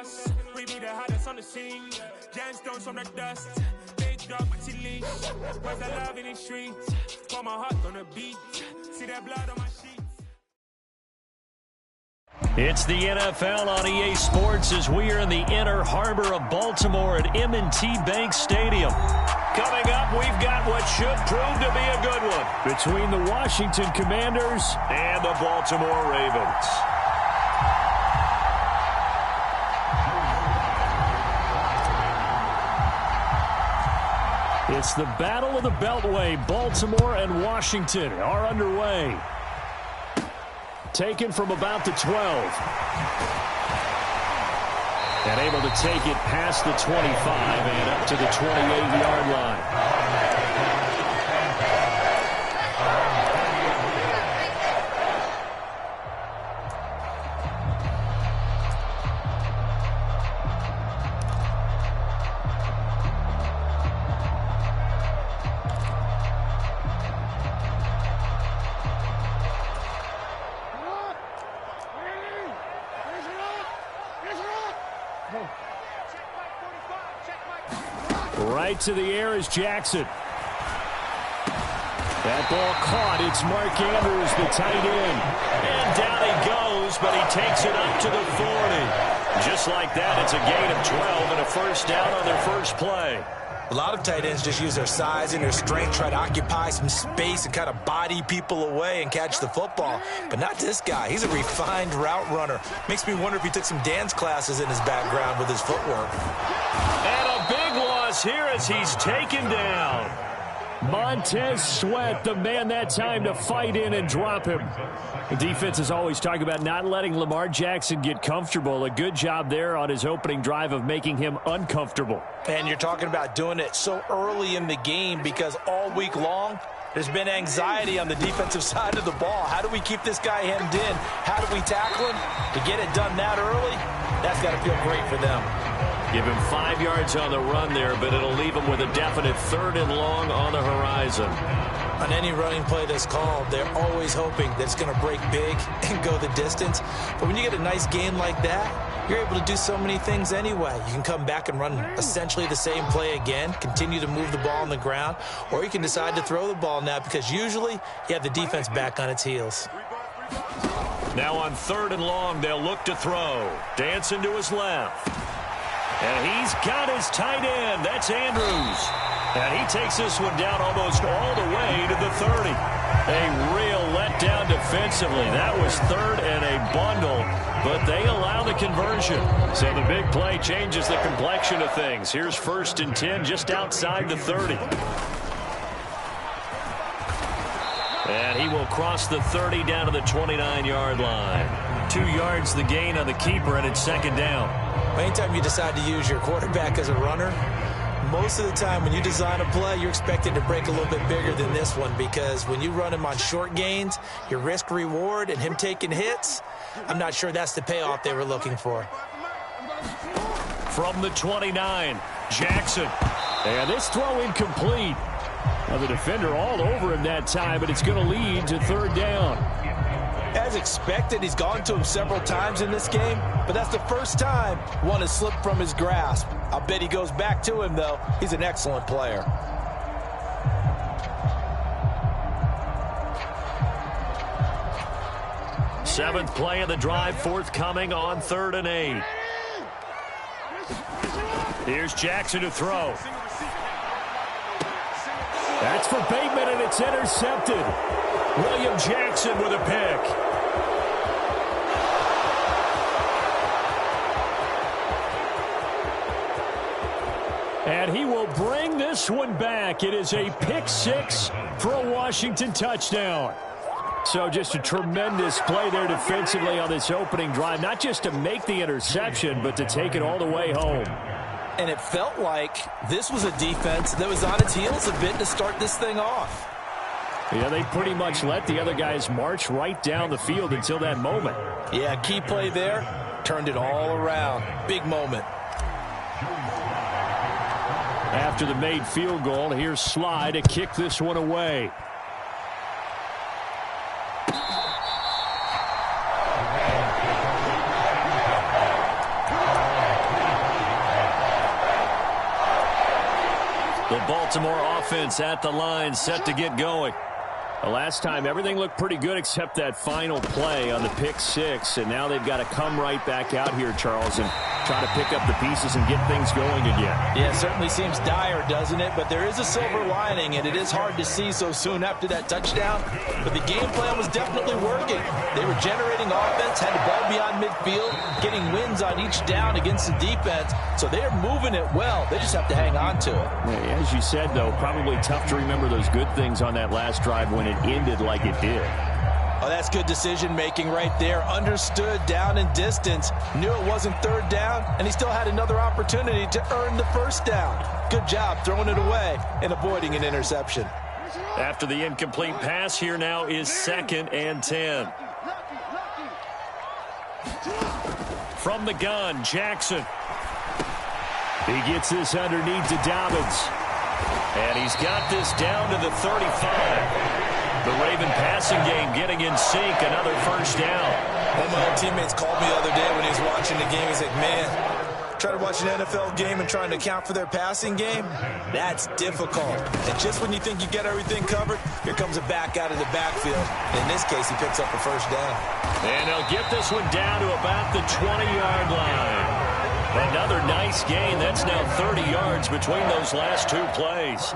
us. We be the hottest on the scene. Gemstones from the dust. Big dog, Maxi Leash. Where's the love in the streets? Put my heart on the beat. See that blood on my sheets. It's the NFL on EA Sports as we are in the inner harbor of Baltimore at M&T Bank Stadium. Coming up, we've got what should prove to be a good one between the Washington Commanders and the Baltimore Ravens. It's the Battle of the Beltway. Baltimore and Washington are underway. Taken from about the 12. And able to take it past the 25 and up to the 28-yard line. Right to the air is Jackson. That ball caught. It's Mark Andrews, the tight end. And down he goes, but he takes it up to the 40. Just like that, it's a gain of 12 and a first down on their first play. A lot of tight ends just use their size and their strength, try to occupy some space and kind of body people away and catch the football. But not this guy. He's a refined route runner. Makes me wonder if he took some dance classes in his background with his footwork. And a big loss here as he's taken down. Montez Sweat, the man that time to fight in and drop him. The defense is always talking about not letting Lamar Jackson get comfortable. A good job there on his opening drive of making him uncomfortable. And you're talking about doing it so early in the game because all week long, there's been anxiety on the defensive side of the ball. How do we keep this guy hemmed in? How do we tackle him? To get it done that early, that's got to feel great for them. Give him 5 yards on the run there, but it'll leave him with a definite 3rd and long on the horizon. On any running play that's called, they're always hoping that it's going to break big and go the distance. But when you get a nice game like that, you're able to do so many things anyway. You can come back and run essentially the same play again, continue to move the ball on the ground, or you can decide to throw the ball now because usually you have the defense back on its heels. Now on 3rd and long, they'll look to throw. Dancing to his left. And he's got his tight end. That's Andrews. And he takes this one down almost all the way to the 30. A real letdown defensively. That was 3rd and a bundle, but they allow the conversion. So the big play changes the complexion of things. Here's 1st and 10 just outside the 30. And he will cross the 30 down to the 29-yard line. 2 yards the gain on the keeper, and it's 2nd down. Anytime you decide to use your quarterback as a runner, most of the time when you design a play, you're expected to break a little bit bigger than this one because when you run him on short gains, your risk-reward and him taking hits, I'm not sure that's the payoff they were looking for. From the 29, Jackson. And this throw incomplete. Now the defender all over him that time, but it's going to lead to 3rd down. As expected, he's gone to him several times in this game, but that's the first time one has slipped from his grasp. I'll bet he goes back to him, though. He's an excellent player. Seventh play of the drive, forthcoming on 3rd and 8. Here's Jackson to throw. That's for Bateman, and it's intercepted. William Jackson with a pick. And he will bring this one back. It is a pick 6 for a Washington touchdown. So just a tremendous play there defensively on this opening drive. Not just to make the interception, but to take it all the way home. And it felt like this was a defense that was on its heels a bit to start this thing off. Yeah, they pretty much let the other guys march right down the field until that moment. Yeah, key play there. Turned it all around. Big moment. After the made field goal, here's Sly to kick this one away. The Baltimore offense at the line, set to get going. The last time, everything looked pretty good except that final play on the pick six, and now they've got to come right back out here, Charles, and try to pick up the pieces and get things going again. Yeah, it certainly seems dire, doesn't it? But there is a silver lining, and it is hard to see so soon after that touchdown. But the game plan was definitely working. They were generating offense, had the ball beyond midfield, getting wins on each down against the defense. So they're moving it well. They just have to hang on to it. Yeah, as you said, though, probably tough to remember those good things on that last drive when it ended like it did. Oh, that's good decision-making right there. Understood down and distance. Knew it wasn't third down, and he still had another opportunity to earn the first down. Good job throwing it away and avoiding an interception. After the incomplete pass, here now is 2nd and 10. From the gun, Jackson. He gets this underneath to Dobbins. And he's got this down to the 35. The Raven passing game getting in sync, another first down. One of my old teammates called me the other day when he was watching the game. He's like, man, trying to watch an NFL game and trying to account for their passing game, that's difficult. And just when you think you get everything covered, here comes a back out of the backfield. In this case, he picks up a first down. And they'll get this one down to about the 20-yard line. Another nice gain. That's now 30 yards between those last two plays.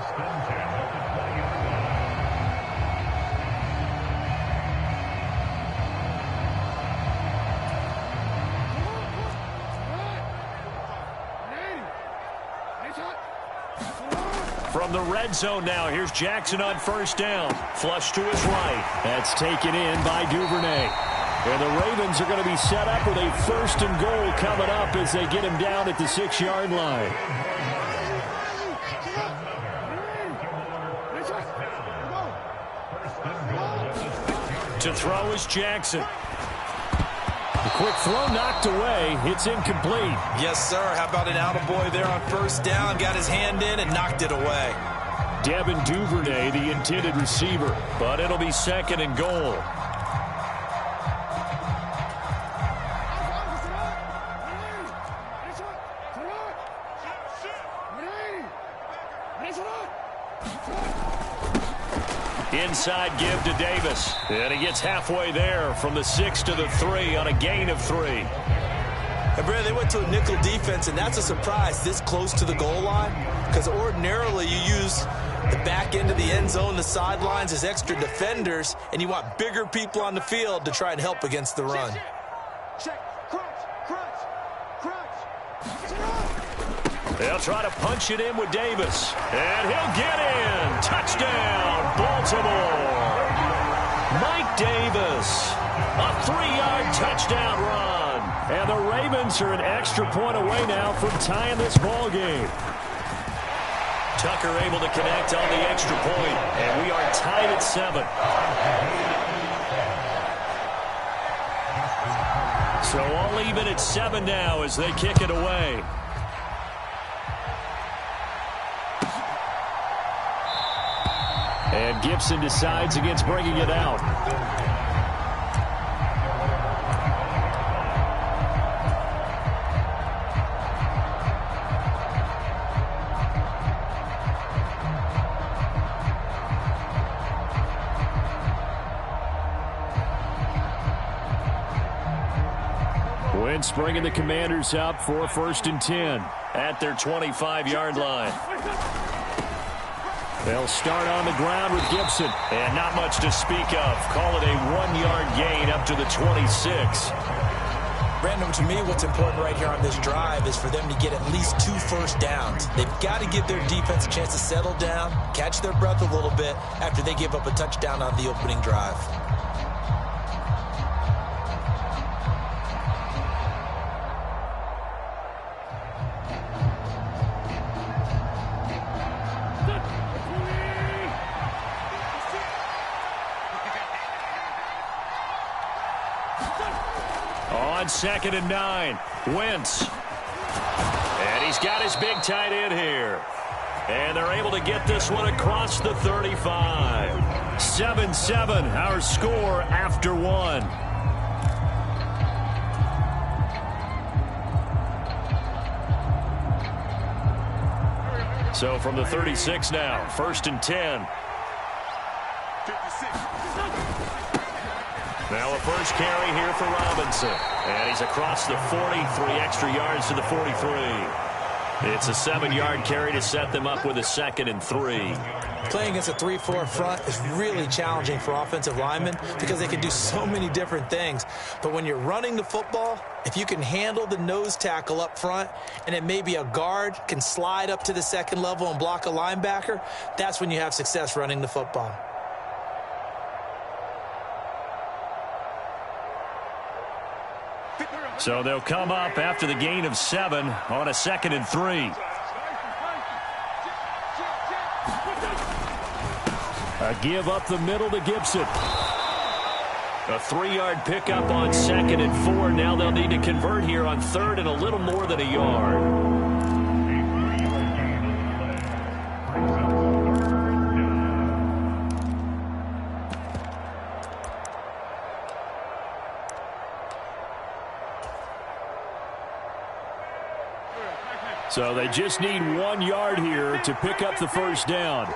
From the red zone now, here's Jackson on first down. Flush to his right. That's taken in by Duvernay. And the Ravens are going to be set up with a 1st and goal coming up as they get him down at the 6-yard line. To throw is Jackson. The quick throw knocked away. It's incomplete. Yes, sir. How about an attaboy there on first down? Got his hand in and knocked it away. Devin Duvernay, the intended receiver. But it'll be 2nd and goal. Inside give to Davis. And he gets halfway there from the 6 to the 3 on a gain of 3. And Brad, they went to a nickel defense, and that's a surprise this close to the goal line. Because ordinarily you use the back end of the end zone, the sidelines as extra defenders, and you want bigger people on the field to try and help against the run. They'll try to punch it in with Davis. And he'll get in. Touchdown, Baltimore. Mike Davis. A 3-yard touchdown run. And the Ravens are an extra point away now from tying this ball game. Tucker able to connect on the extra point. And we are tied at 7. So all even at 7 now as they kick it away. And Gibson decides against bringing it out. Wentz bringing the Commanders up for 1st and 10 at their 25-yard line. They'll start on the ground with Gibson. And not much to speak of. Call it a 1-yard gain up to the 26. Brandon, to me, what's important right here on this drive is for them to get at least 2 first downs. They've got to give their defense a chance to settle down, catch their breath a little bit after they give up a touchdown on the opening drive. On 2nd and 9, Wentz. And he's got his big tight end here. And they're able to get this one across the 35. 7-7, our score after 1. So from the 36 now, 1st and 10. Now a first carry here for Robinson. And he's across the 40, 3 extra yards to the 43. It's a 7-yard carry to set them up with a 2nd and 3. Playing against a 3-4 front is really challenging for offensive linemen because they can do so many different things. But when you're running the football, if you can handle the nose tackle up front and then maybe a guard can slide up to the 2nd level and block a linebacker, that's when you have success running the football. So they'll come up after the gain of 7 on a 2nd and 3. A give up the middle to Gibson. A 3-yard pickup on 2nd and 4. Now they'll need to convert here on 3rd and a little more than a yard. So they just need 1 yard here to pick up the first down.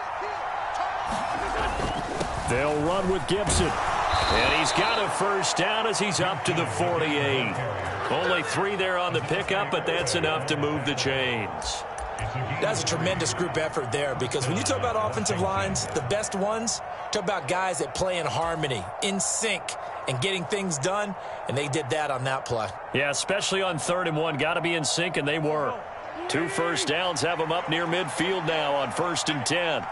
They'll run with Gibson. And he's got a first down as he's up to the 48. Only 3 there on the pickup, but that's enough to move the chains. That's a tremendous group effort there because when you talk about offensive lines, the best ones, talk about guys that play in harmony, in sync, and getting things done, and they did that on that play. Yeah, especially on 3rd and 1. Got to be in sync, and they were. 2 first downs have them up near midfield now on 1st and 10.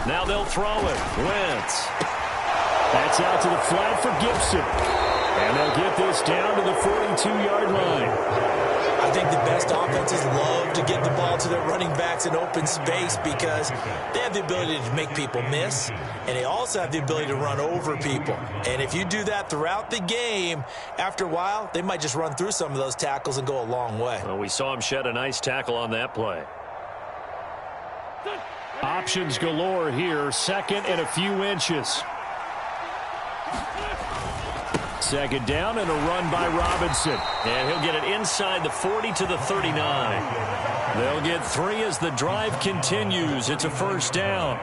Now they'll throw it. Wentz. That's out to the flat for Gibson. And they'll get this down to the 42-yard line. I think the best offenses love to get the ball to their running backs in open space because they have the ability to make people miss, and they also have the ability to run over people. And if you do that throughout the game, after a while, they might just run through some of those tackles and go a long way. Well, we saw him shed a nice tackle on that play. Options galore here, 2nd and a few inches. 2nd down and a run by Robinson. And he'll get it inside the 40 to the 39. They'll get 3 as the drive continues. It's a first down.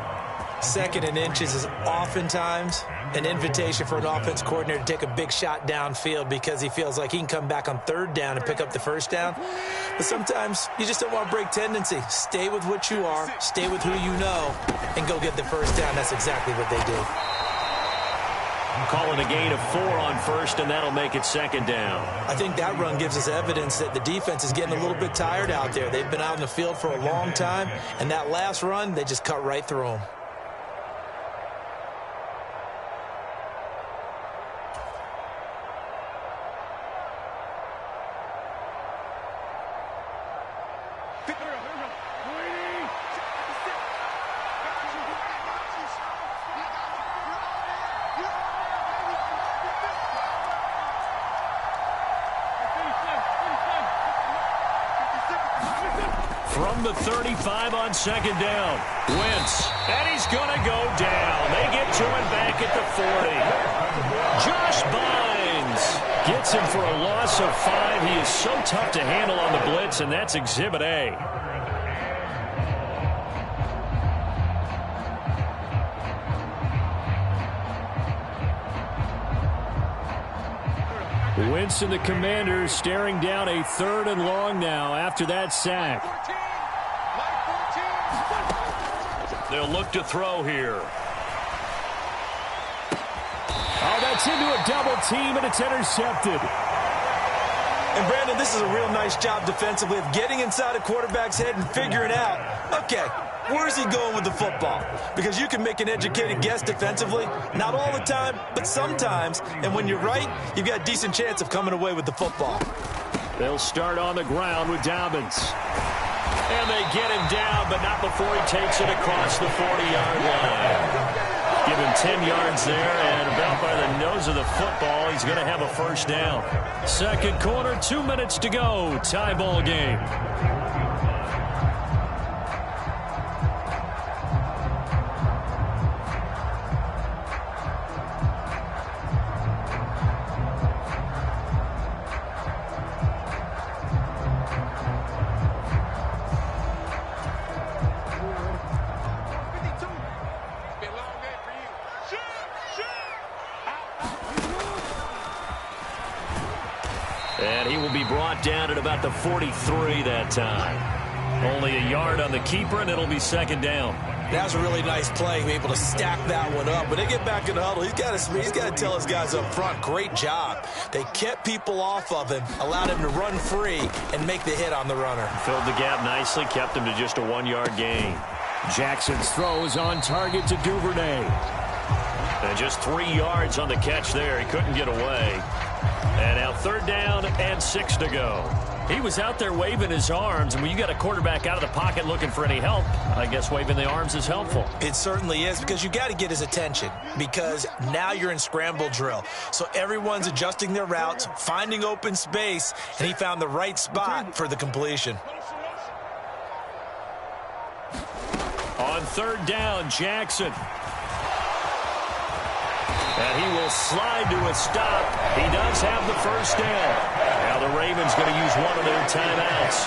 2nd and inches is oftentimes an invitation for an offense coordinator to take a big shot downfield because he feels like he can come back on 3rd down and pick up the first down. But sometimes you just don't want to break tendency. Stay with what you are, stay with who you know, and go get the first down. That's exactly what they did. Calling a gain of 4 on 1st, and that'll make it 2nd down. I think that run gives us evidence that the defense is getting a little bit tired out there. They've been out in the field for a long time, and that last run, they just cut right through them. From the 35 on 2nd down. Wentz. And he's going to go down. They get to him back at the 40. Josh Bynes gets him for a loss of 5. He is so tough to handle on the blitz, and that's Exhibit A. Wentz and the Commanders staring down a 3rd and long now after that sack. They'll look to throw here. Oh, that's into a double team, and it's intercepted. And, Brandon, this is a real nice job defensively of getting inside a quarterback's head and figuring out, okay, where's he going with the football? Because you can make an educated guess defensively, not all the time, but sometimes. And when you're right, you've got a decent chance of coming away with the football. They'll start on the ground with Dobbins. And they get him down, but not before he takes it across the 40-yard line. Give him 10 yards there, and about by the nose of the football, he's going to have a first down. 2nd quarter, 2 minutes to go. Tie ball game. And he will be brought down at about the 43 that time. Only a yard on the keeper, and it'll be second down. That was a really nice play, able to stack that one up. When they get back in the huddle, he's got to tell his guys up front, great job. They kept people off of him, allowed him to run free, and make the hit on the runner. Filled the gap nicely, kept him to just a 1-yard gain. Jackson's throw is on target to Duvernay. And just 3 yards on the catch there. He couldn't get away. And now 3rd down and 6 to go. He was out there waving his arms, and when you got a quarterback out of the pocket looking for any help, I guess waving the arms is helpful. It certainly is, because you got to get his attention, because now you're in scramble drill. So everyone's adjusting their routes, finding open space, and he found the right spot for the completion. On 3rd down, Jackson. And he will slide to a stop. He does have the first down. Now the Ravens going to use one of their timeouts,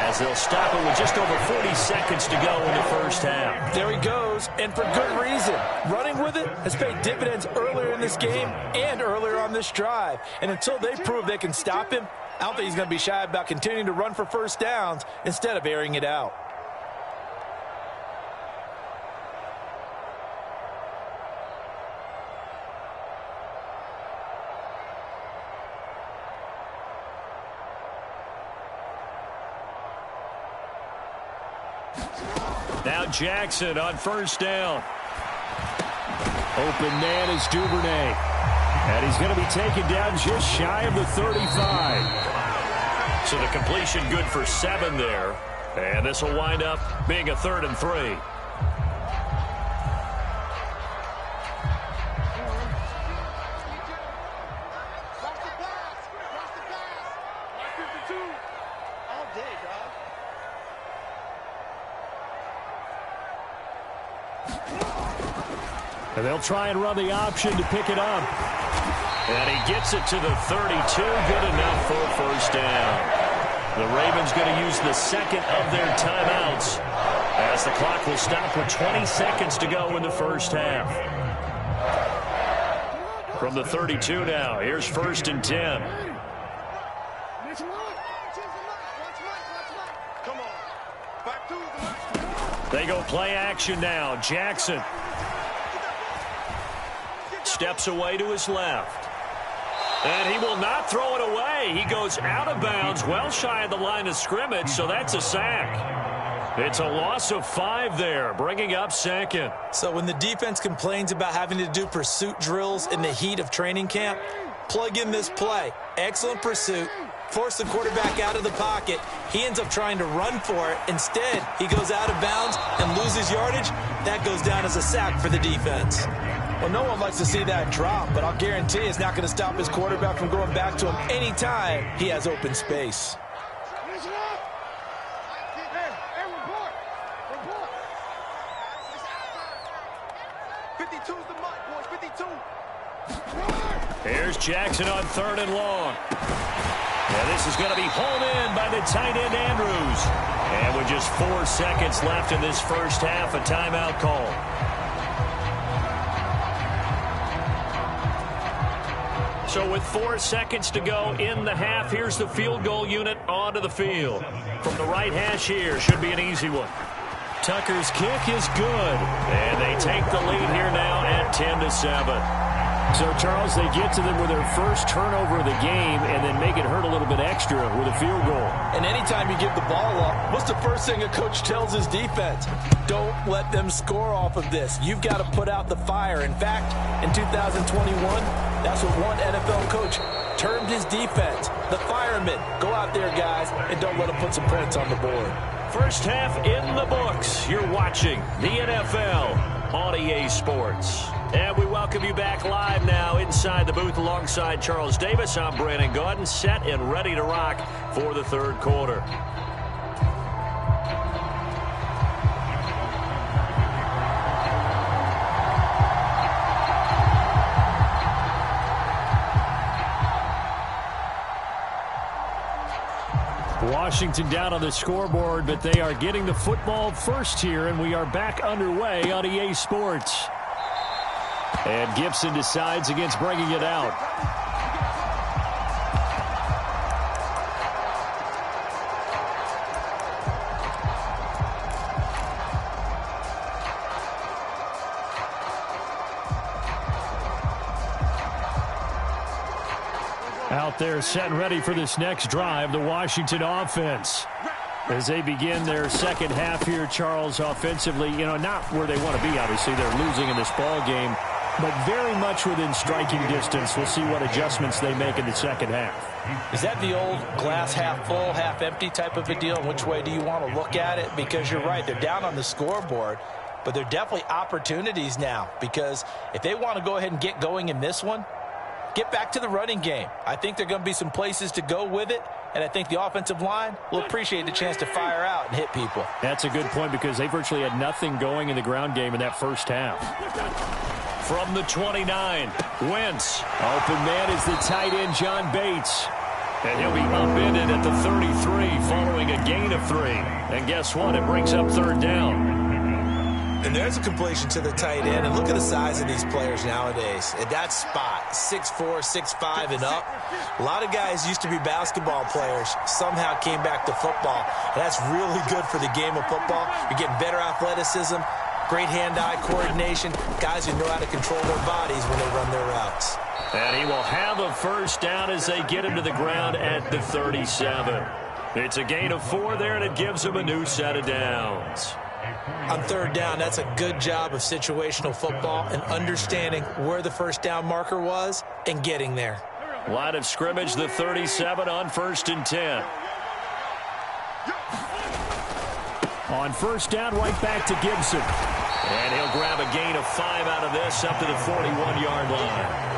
as they'll stop it with just over 40 seconds to go in the first half. There he goes, and for good reason. Running with it has paid dividends earlier in this game and earlier on this drive. And until they prove they can stop him, I don't think he's going to be shy about continuing to run for first downs instead of airing it out. Now Jackson on 1st down. Open man is Duvernay. And he's going to be taken down just shy of the 35. So the completion good for 7 there. And this will wind up being a 3rd and 3. And they'll try and run the option to pick it up. And he gets it to the 32. Good enough for a first down. The Ravens going to use the 2nd of their timeouts, as the clock will stop with 20 seconds to go in the first half. From the 32 now, here's 1st and 10. They go play action now. Jackson steps away to his left. And he will not throw it away. He goes out of bounds, well shy of the line of scrimmage, so that's a sack. It's a loss of 5 there, bringing up 2nd. So when the defense complains about having to do pursuit drills in the heat of training camp, plug in this play. Excellent pursuit. Force the quarterback out of the pocket. He ends up trying to run for it. Instead, he goes out of bounds and loses yardage. That goes down as a sack for the defense. Well, no one likes to see that drop, but I'll guarantee it's not going to stop his quarterback from going back to him anytime he has open space. Here's Jackson on 3rd and long. And this is going to be hauled in by the tight end, Andrews. And with just 4 seconds left in this first half, a timeout call. So with 4 seconds to go in the half, here's the field goal unit onto the field. From the right hash here, should be an easy one. Tucker's kick is good. And they take the lead here now at 10-7. So, Charles, they get to them with their first turnover of the game and then make it hurt a little bit extra with a field goal. And anytime you give the ball up, what's the first thing a coach tells his defense? Don't let them score off of this. You've got to put out the fire. In fact, in 2021, that's what one NFL coach termed his defense. The firemen. Go out there, guys, and don't let them put some points on the board. First half in the books. You're watching the NFL on EA Sports. And we welcome you back live now inside the booth alongside Charles Davis. I'm Brandon Gaudin, set and ready to rock for the 3rd quarter. Washington down on the scoreboard, but they are getting the football first here, and we are back underway on EA Sports. And Gibson decides against bringing it out. Out there set and ready for this next drive, the Washington offense. As they begin their second half here, Charles, offensively, not where they want to be, obviously. They're losing in this ball game, but very much within striking distance. We'll see what adjustments they make in the second half. Is that the old glass half full, half empty type of a deal? Which way do you want to look at it? Because you're right, they're down on the scoreboard, but they're definitely opportunities now, because if they want to go ahead and get going in this one, get back to the running game. I think there are going to be some places to go with it, and I think the offensive line will appreciate the chance to fire out and hit people. That's a good point, because they virtually had nothing going in the ground game in that first half. From the 29, Wentz. Open man is the tight end, John Bates. And he'll be upended at the 33 following a gain of 3. And guess what? It brings up third down. And there's a completion to the tight end. And look at the size of these players nowadays. At that spot, 6'4", 6'5", and up. A lot of guys used to be basketball players, somehow came back to football. And that's really good for the game of football. You're getting better athleticism, great hand-eye coordination, guys who know how to control their bodies when they run their routes. And he will have a first down as they get him to the ground at the 37. It's a gain of 4 there, and it gives him a new set of downs. On third down, that's a good job of situational football and understanding where the first down marker was and getting there. Line of scrimmage, the 37 on 1st and 10. On first down, right back to Gibson. And he'll grab a gain of 5 out of this up to the 41-yard line.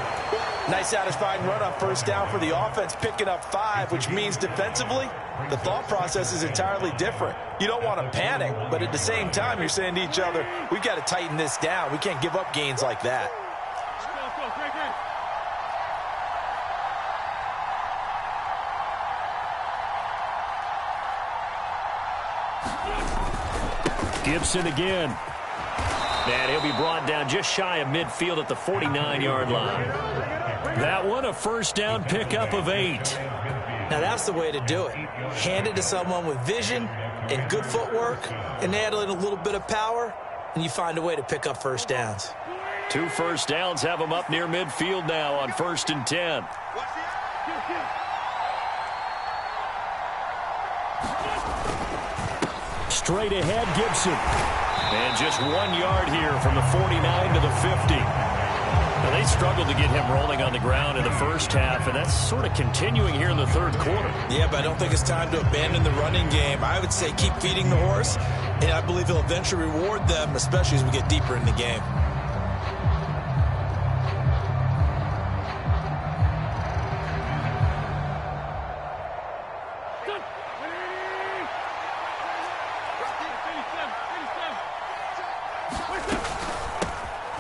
Nice satisfying run on first down for the offense, picking up 5, which means defensively, the thought process is entirely different. You don't want to panic, but at the same time, you're saying to each other, we've got to tighten this down. We can't give up gains like that. Gibson again. And he'll be brought down just shy of midfield at the 49-yard line. That one, a first down pickup of 8. Now that's the way to do it. Hand it to someone with vision and good footwork, and add in a little bit of power, and you find a way to pick up first downs. 2 first downs have him up near midfield now on 1st and 10. Straight ahead, Gibson. And just 1 yard here from the 49 to the 50. Now, they struggled to get him rolling on the ground in the first half, and that's sort of continuing here in the third quarter. Yeah, but I don't think it's time to abandon the running game. I would say keep feeding the horse, and I believe he'll eventually reward them, especially as we get deeper in the game.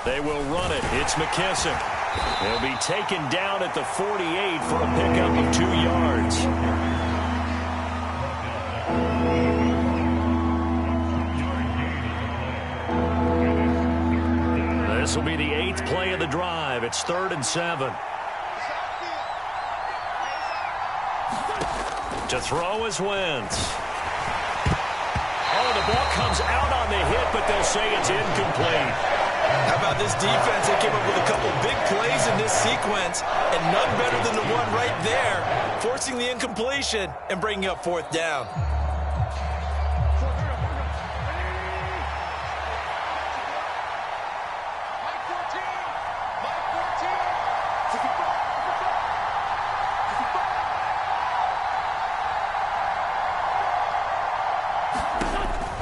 They will run it. It's McKissick. He'll be taken down at the 48 for a pickup of 2 yards. This will be the 8th play of the drive. It's 3rd and 7. To throw is Wentz. Oh, the ball comes out on the hit, but they'll say it's incomplete. How about this defense? They came up with a couple big plays in this sequence, and none better than the one right there, forcing the incompletion and bringing up 4th down.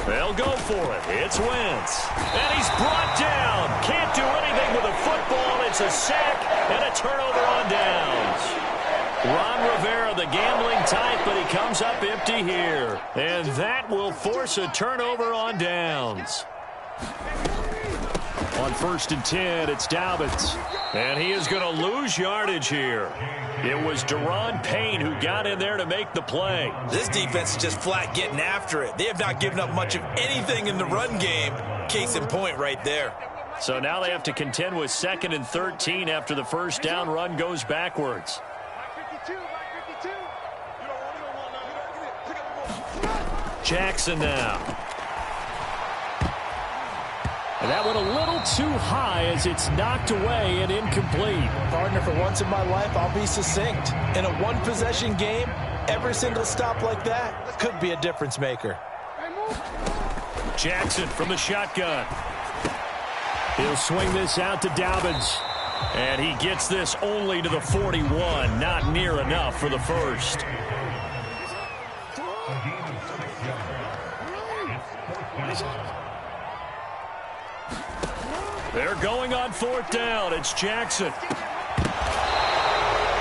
They'll go for it. It's Wentz. And he's brought down. Can't do anything with a football. It's a sack and a turnover on downs. Ron Rivera, the gambling type, but he comes up empty here. And that will force a turnover on downs. On 1st and 10, it's Dobbins. And he is going to lose yardage here. It was Deron Payne who got in there to make the play. This defense is just flat getting after it. They have not given up much of anything in the run game. Case in point right there. So now they have to contend with 2nd and 13 after the first down run goes backwards. Jackson now. And that went a little too high as it's knocked away and incomplete. Partner, for once in my life, I'll be succinct. In a one-possession game, every single stop like that could be a difference maker. Jackson from the shotgun. He'll swing this out to Dobbins. And he gets this only to the 41. Not near enough for the first. They're going on fourth down. It's Jackson.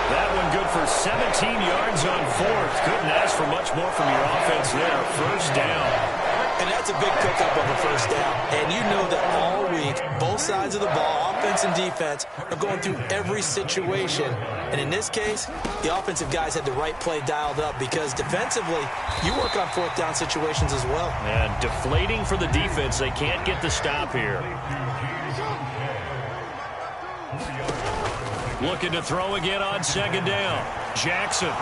That one good for 17 yards on fourth. Couldn't ask for much more from your offense there. First down. And that's a big pickup of a first down. And you know that all week, both sides of the ball, offense and defense, are going through every situation. And in this case, the offensive guys had the right play dialed up because defensively, you work on fourth down situations as well. And deflating for the defense. They can't get the stop here. Looking to throw again on second down. Jackson.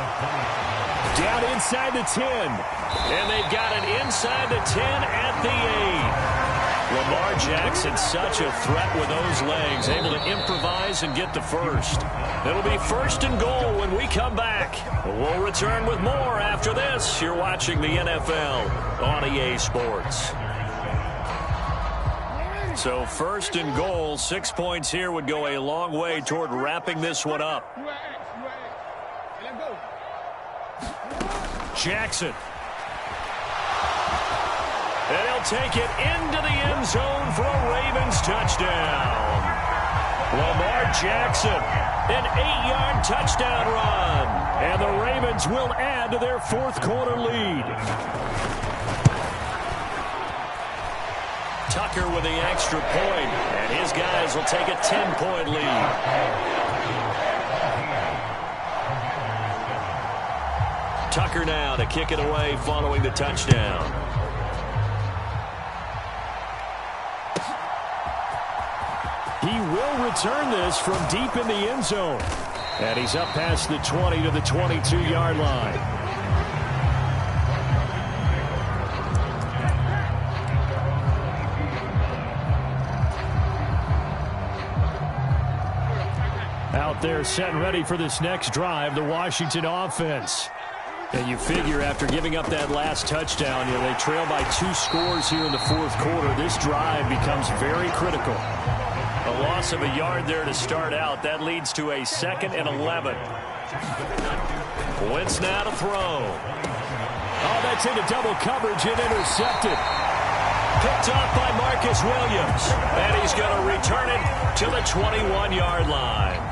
Down inside the 10. And they've got it inside the 10 at the 8. Lamar Jackson, such a threat with those legs. Able to improvise and get the first. It'll be first and goal when we come back. We'll return with more after this. You're watching the NFL on EA Sports. So first and goal, 6 points here would go a long way toward wrapping this one up. Jackson. And he'll take it into the end zone for a Ravens touchdown. Lamar Jackson, an 8-yard touchdown run. And the Ravens will add to their fourth quarter lead. Tucker with the extra point, and his guys will take a 10-point lead. Tucker now to kick it away following the touchdown. He will return this from deep in the end zone. And he's up past the 20 to the 22-yard line. Out there set and ready for this next drive, the Washington offense. And you figure after giving up that last touchdown, they trail by 2 scores here in the fourth quarter. This drive becomes very critical. A loss of a yard there to start out. That leads to a 2nd and 11. Wentz now to throw. Oh, that's into double coverage and intercepted. Picked off by Marcus Williams. And he's going to return it to the 21-yard line.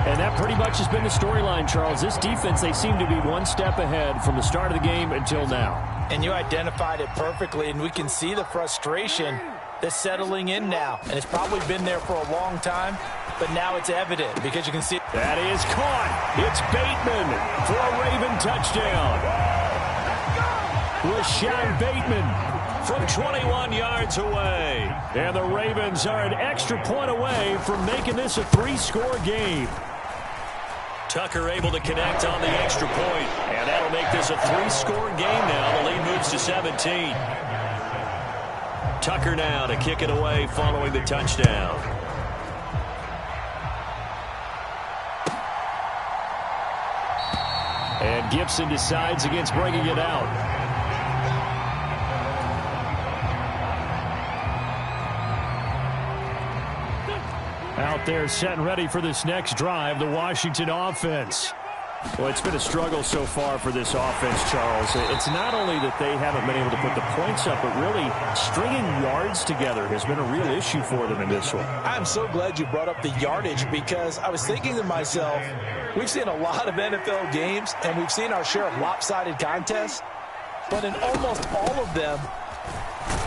And that pretty much has been the storyline, Charles. This defense, they seem to be one step ahead from the start of the game until now. And you identified it perfectly, and we can see the frustration that's settling in now. And it's probably been there for a long time, but now it's evident because you can see. That is caught. It's Bateman for a Raven touchdown. Rashawn Bateman from 21 yards away. And the Ravens are an extra point away from making this a 3-score game. Tucker able to connect on the extra point, and that'll make this a 3-score game now. The lead moves to 17. Tucker now to kick it away following the touchdown. And Gibson decides against bringing it out. Out there set and ready for this next drive, the Washington offense. Well, it's been a struggle so far for this offense, Charles. It's not only that they haven't been able to put the points up, but really stringing yards together has been a real issue for them in this one. I'm so glad you brought up the yardage because I was thinking to myself, we've seen a lot of NFL games, and we've seen our share of lopsided contests, but in almost all of them,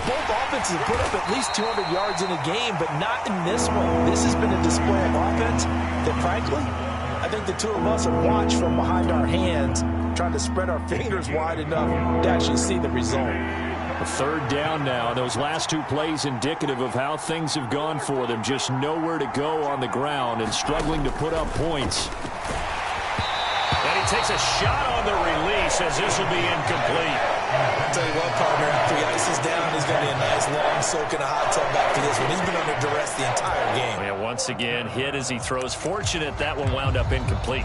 both offenses have put up at least 200 yards in a game, but not in this one. This has been a display of offense that, frankly, I think the two of us have watched from behind our hands, trying to spread our fingers wide enough to actually see the result. A third down now. Those last 2 plays indicative of how things have gone for them. Just nowhere to go on the ground and struggling to put up points. And he he takes a shot on the release as this will be incomplete. I'll tell you what, partner, after he ices down, he's going to be a nice long soak in a hot tub after this one. He's been under duress the entire game. Yeah, once again, hit as he throws. Fortunate that one wound up incomplete.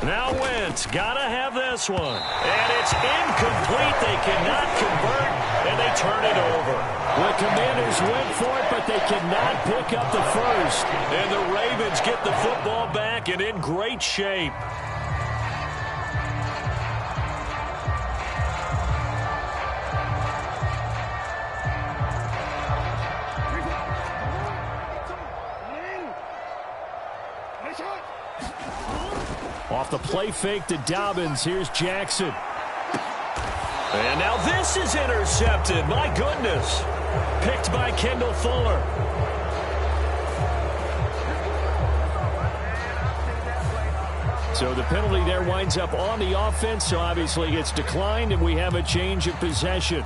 Now Wentz, gotta have this one. And it's incomplete. They cannot convert, and they turn it over. The Commanders went for it, but they cannot pick up the first. And the Ravens get the football back and in great shape. Off the play fake to Dobbins. Here's Jackson. And now this is intercepted. My goodness. Picked by Kendall Fuller. So the penalty there winds up on the offense, so obviously it's declined, and we have a change of possession.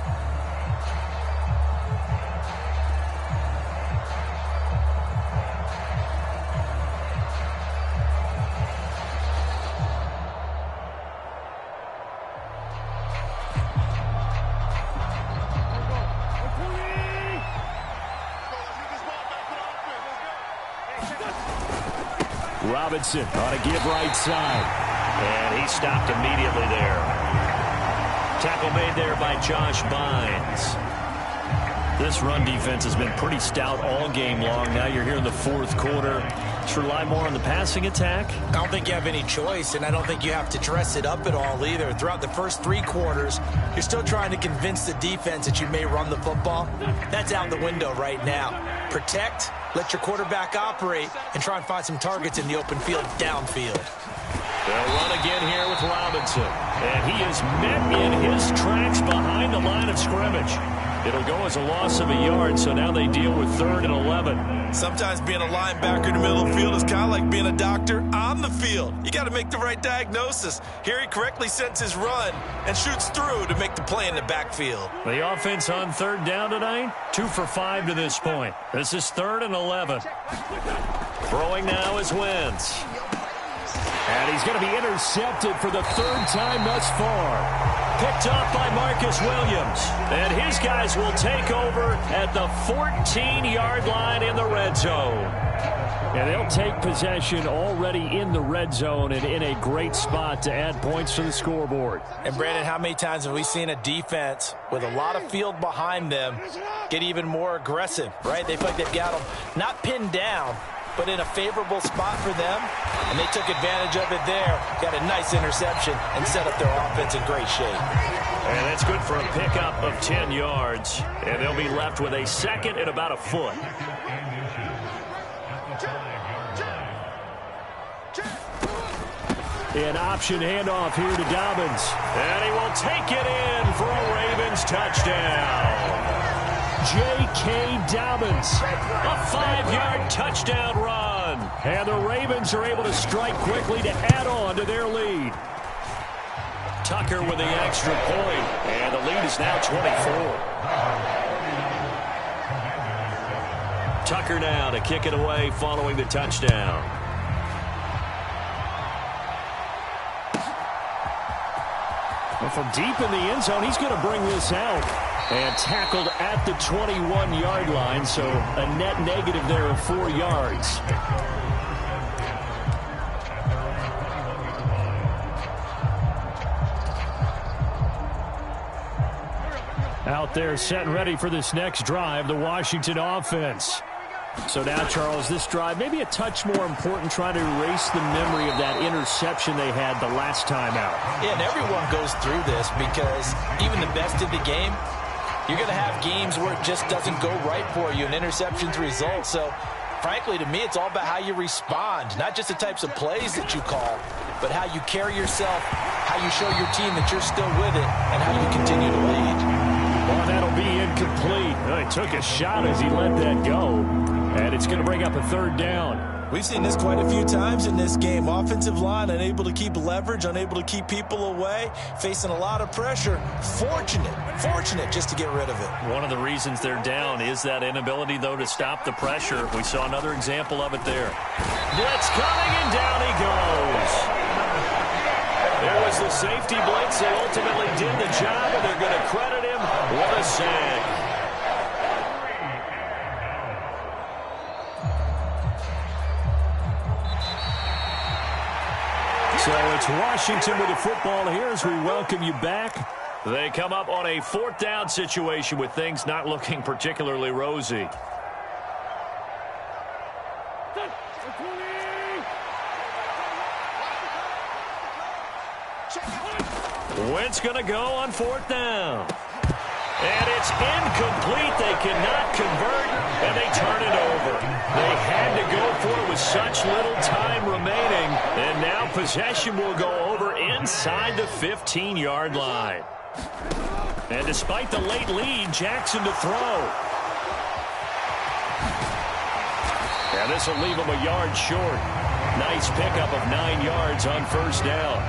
Robinson on a give right side. And he stopped immediately there. Tackle made there by Josh Bynes. This run defense has been pretty stout all game long. Now you're here in the fourth quarter. Just rely more on the passing attack. I don't think you have any choice, and I don't think you have to dress it up at all either. Throughout the first three quarters, you're still trying to convince the defense that you may run the football. That's out the window right now. Protect, let your quarterback operate, and try and find some targets in the open field downfield. They'll run again here with Robinson. And he is met in his tracks behind the line of scrimmage. It'll go as a loss of a yard, so now they deal with 3rd and 11. Sometimes being a linebacker in the middle of the field is kind of like being a doctor on the field. You got to make the right diagnosis. Here he correctly sends his run and shoots through to make the play in the backfield. The offense on 3rd down tonight, 2 for 5 to this point. This is 3rd and 11. Throwing now is Wentz. And he's going to be intercepted for the 3rd time thus far. Picked off by Marcus Williams. And his guys will take over at the 14-yard line in the red zone. And they'll take possession already in the red zone and in a great spot to add points to the scoreboard. And, Brandon, how many times have we seen a defense with a lot of field behind them get even more aggressive, right? They feel like they've got them not pinned down, but in a favorable spot for them, and they took advantage of it there. Got a nice interception and set up their offense in great shape. And that's good for a pickup of 10 yards, and they'll be left with a 2nd and about a foot. An option handoff here to Dobbins. And he will take it in for a Ravens touchdown. J.K. Dobbins. A 5-yard touchdown run. And the Ravens are able to strike quickly to add on to their lead. Tucker with the extra point. And the lead is now 24. Tucker now to kick it away following the touchdown. Well, from deep in the end zone, he's going to bring this out. And tackled at the 21-yard line, so a net negative there of 4 yards. Out there set and ready for this next drive, the Washington offense. So now, Charles, this drive maybe a touch more important, trying to erase the memory of that interception they had the last time out. Yeah, and everyone goes through this because even the best of the game, you're going to have games where it just doesn't go right for you, and interceptions result. So, frankly, to me, it's all about how you respond, not just the types of plays that you call, but how you carry yourself, how you show your team that you're still with it, and how you continue to lead. Well, that'll be incomplete. Well, he took a shot as he let that go. And it's going to bring up a third down. We've seen this quite a few times in this game. Offensive line unable to keep leverage, unable to keep people away, facing a lot of pressure. Fortunate just to get rid of it. One of the reasons they're down is that inability, though, to stop the pressure. We saw another example of it there. Blitz coming, and down he goes. There was the safety blitz that ultimately did the job, and they're going to credit him with a sack. So it's Washington with the football here as we welcome you back. They come up on a fourth down situation with things not looking particularly rosy. Wentz going to go on fourth down. And it's incomplete. They cannot convert, and they turn it over. They had to go for it with such little time remaining, and now possession will go over inside the 15-yard line. And despite the late lead, Jackson to throw. And this will leave him a yard short. Nice pickup of 9 yards on first down.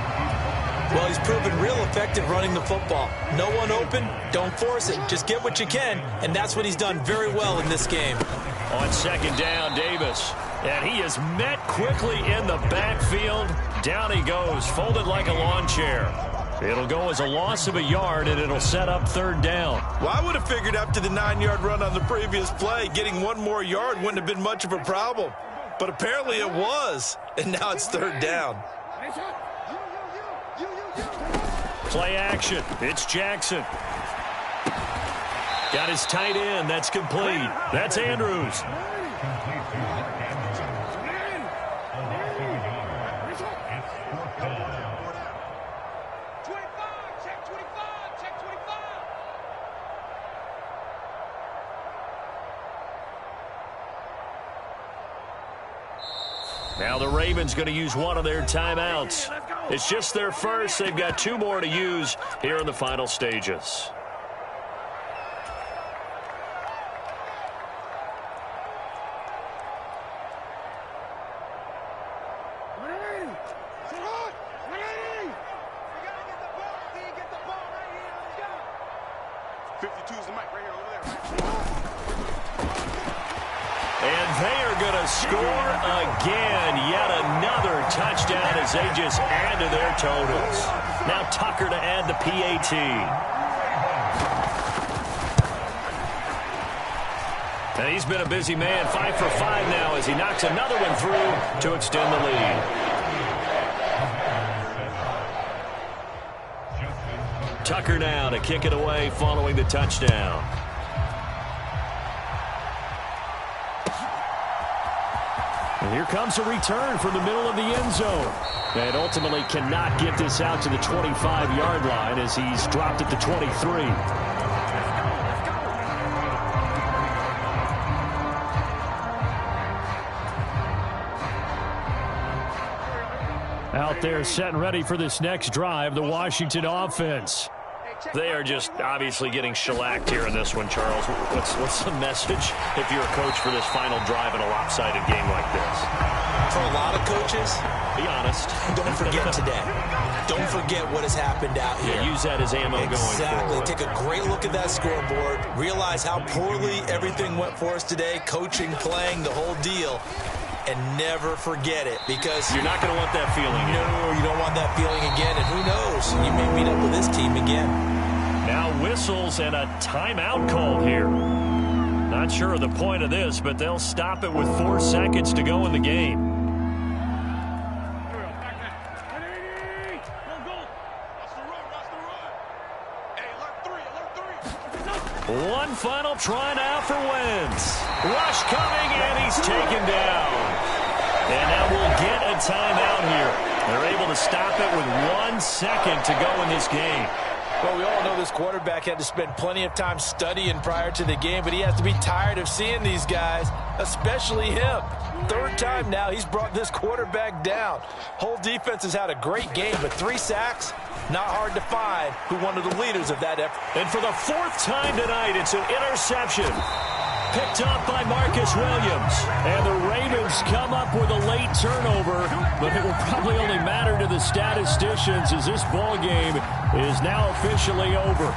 Well, he's proven real effective running the football. No one open, don't force it. Just get what you can, and that's what he's done very well in this game. On second down, Davis. And he is met quickly in the backfield. Down he goes, folded like a lawn chair. It'll go as a loss of a yard, and it'll set up third down. Well, I would have figured after the 9-yard run on the previous play, getting one more yard wouldn't have been much of a problem. But apparently it was, and now it's third down. Play action. It's Jackson. Got his tight end. That's complete. That's Andrews. Now the Ravens going to use one of their timeouts. It's just their first. They've got 2 more to use here in the final stages. Score again. Yet another touchdown as they just add to their totals. Now Tucker to add the PAT. And he's been a busy man. 5 for 5 now as he knocks another one through to extend the lead. Tucker now to kick it away following the touchdown. And here comes a return from the middle of the end zone. And ultimately cannot get this out to the 25-yard line as he's dropped at the 23. Out there set and ready for this next drive, the Washington offense. They are just obviously getting shellacked here in this one, Charles. What's the message if you're a coach for this final drive in a lopsided game like this? For a lot of coaches, be honest. Don't forget today. Don't forget what has happened out here. Yeah, use that as ammo going forward. Exactly. Take a great look at that scoreboard. Realize how poorly everything went for us today. Coaching, playing, the whole deal. And never forget it, because you're not going to want that feeling again. No, you don't want that feeling again. And who knows? You may meet up with this team again. Now whistles and a timeout called here. Not sure of the point of this, but they'll stop it with 4 seconds to go in the game. One final try now for Wentz. Rush coming, and he's taken down. And now we'll get a timeout here. They're able to stop it with 1 second to go in this game. Well, we all know this quarterback had to spend plenty of time studying prior to the game, but he has to be tired of seeing these guys, especially him. 3rd time now he's brought this quarterback down. Whole defense has had a great game, but 3 sacks, not hard to find who one of the leaders of that effort. And for the 4th time tonight, it's an interception. Picked up by Marcus Williams. And the Ravens come up with a late turnover, but it will probably only matter to the statisticians as this ball game is now officially over.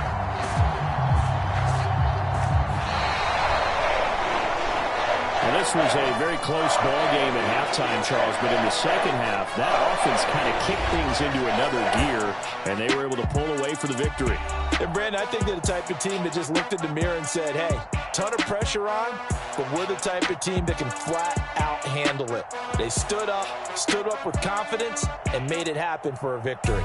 And this was a very close ball game at halftime, Charles, but in the second half, that offense kind of kicked things into another gear, and they were able to pull away for the victory. And, Brandon, I think they're the type of team that just looked in the mirror and said, hey, ton of pressure on, but we're the type of team that can flat out handle it. They stood up with confidence, and made it happen for a victory.